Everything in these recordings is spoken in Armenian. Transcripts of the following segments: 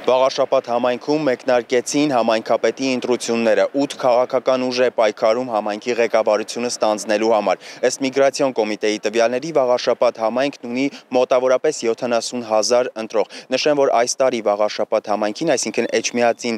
Վաղարշաբաթ համայնքում մեկնարկեցին համայնքապետի ընտրությունները, 8 քաղաքական ուժ է պայքարում համայնքի ղեկավարությունը ստանձնելու համար։ Ըստ միգրացիոն կոմիտեի տվյալների վաղարշաբաթ համայնքն ունի մոտավորապես 70,000 ընտրող։ Նշեմ, որ այս տարի վաղարշաբաթ համայնքին, այսինքն Էջմիածին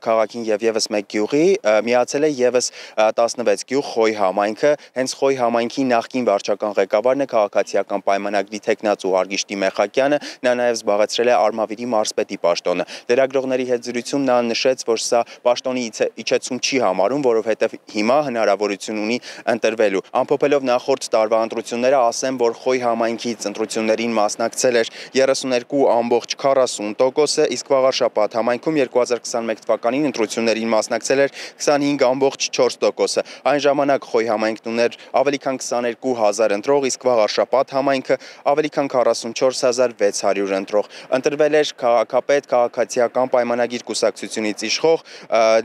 քաղաքին եւ եւս մեկ գյուղի միացել է եւս 16 գյուղ Խոյ համայնքը, հենց Խոյ համայնքի նախկին վարչական ղեկավարն է քաղաքացիական պայմանագրի թեկնածու Արգիշտի Մեխակյանը, նա նաեւ զբաղեցրել է Արմավիրի մարզպետի պաշտոնը։ Լրագրողների հետ զրույցում նա նշեց, որ սա պաշտոնի իջեցում չի համարում, որովհետև հիմա հնարավորություն ունի ընտրվելու։ Ամփոփելով նախորդ տարվա ընտրությունները, ասեմ, որ Խոյ համայնքից ընտրություններին մասնակցել էր 32.40%, իսկ վաղարշաբաթ համայնքում 2021 թվականին ընտրություններին մասնակցել էր 25.4%։ Այն ժամանակ Խոյ համայնքն ուներ ավելի քան 22,000 ընտրող, իսկ վաղարշաբաթ համայնքը ավելի քան 44,600 ընտրող։ Ընտրվել էր քաղաքապետ, քաղաքացիական պայմանագիր կուսակցությունից իշխող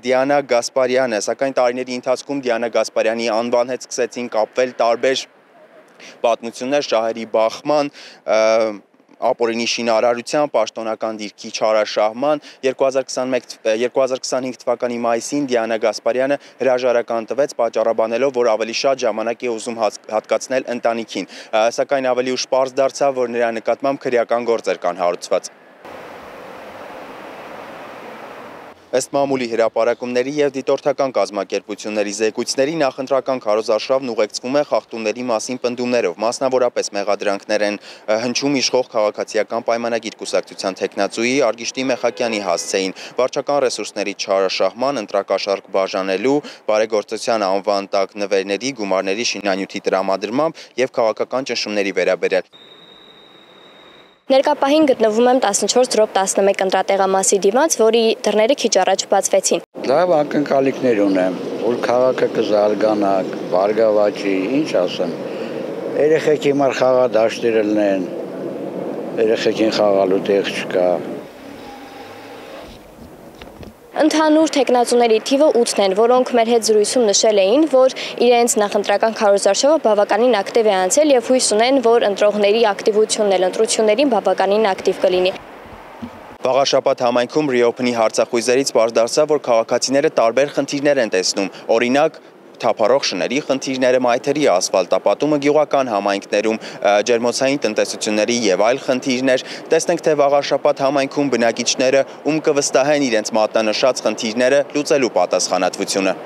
Դիանա Գասպարյանը, սակայն տարիների ընթացքում Դիանա Գասպարյանի անվան հետ սկսեցին կապվել տարբեր պատմություններ, շահերի բախման, ապօրինի շինարարության, պաշտոնական դիրքի չարաշահման։ 2025 թվականի մայիսին Դիանա Գասպարյանը հրաժարական տվեց, պատճառաբանելով, որ ավելի շատ ժամանակ է ուզում հատկացնել ընտանիքին, սակայն ավելի ուշ պարզ դարձավ, որ նրա նկատմամբ քրեական գործեր կան հարուցված։ Ըստ մամուլի հրապարակումների և դիտորդական կազմակերպությունների զեկույցների նախընտրական քարոզարշավն ուղեկցվում է խախտումների մասին պնդումներով, մասնավորապես մեղադրանքներ են հնչում իշխող քաղաքացիական պայմանագիր կուսակցության թեկնածուի Արգիշտի Մեխակյանի հասցեին, վարչական ռեսուրսների չարաշահման, ընտրակաշառք բաժանելու, բարեգործության անվան տակ նվերների, գումարների շինանյութի տրամադրմամբ և քաղաքական ճնշումների վերաբերյալ։ Ներկապահին գտնվում եմ 14/11 ընտրատեղամասի դիմաց, որի դռները քիչ առաջ բացվեցին։ Լավ ակնկալիքներ ունեմ, որ քաղաքը կզարգանա, բարգավաճի, ինչ ասեմ։ Երեխեք հիմա խաղադաշտեր լինեն, երեխեքին խաղալու տեղ չկա։ Ընդհանուր թեկնածուների թիվը 8-ն են, որոնք մեր հետ զրույցում նշել էին, որ իրենց նախընտրական քարոզարշավը բավականին ակտիվ է անցել և հույս ունեն, որ ընտրողների ակտիվությունն էլ ընտրություններին բավականին ակտիվ կլինի։ Վաղարշաբաթ համայնքում Reopen-ի հարցախույզերից պարզ դարձավ, որ քաղաքացիները տարբեր խնդիրներ են տեսնում, օրինակ թափառող շների խնդիրները, մայթերի ասֆալտապատումը, գյուղական համայնքներում ջերմոցային տնտեսությունների և այլ խնդիրներ։ Տեսնենք, թե վաղարշաբաթ համայնքում բնակիչները ում կվստահեն իրենց մատնանշած խնդիրները լուծելու պատասխանատվությունը։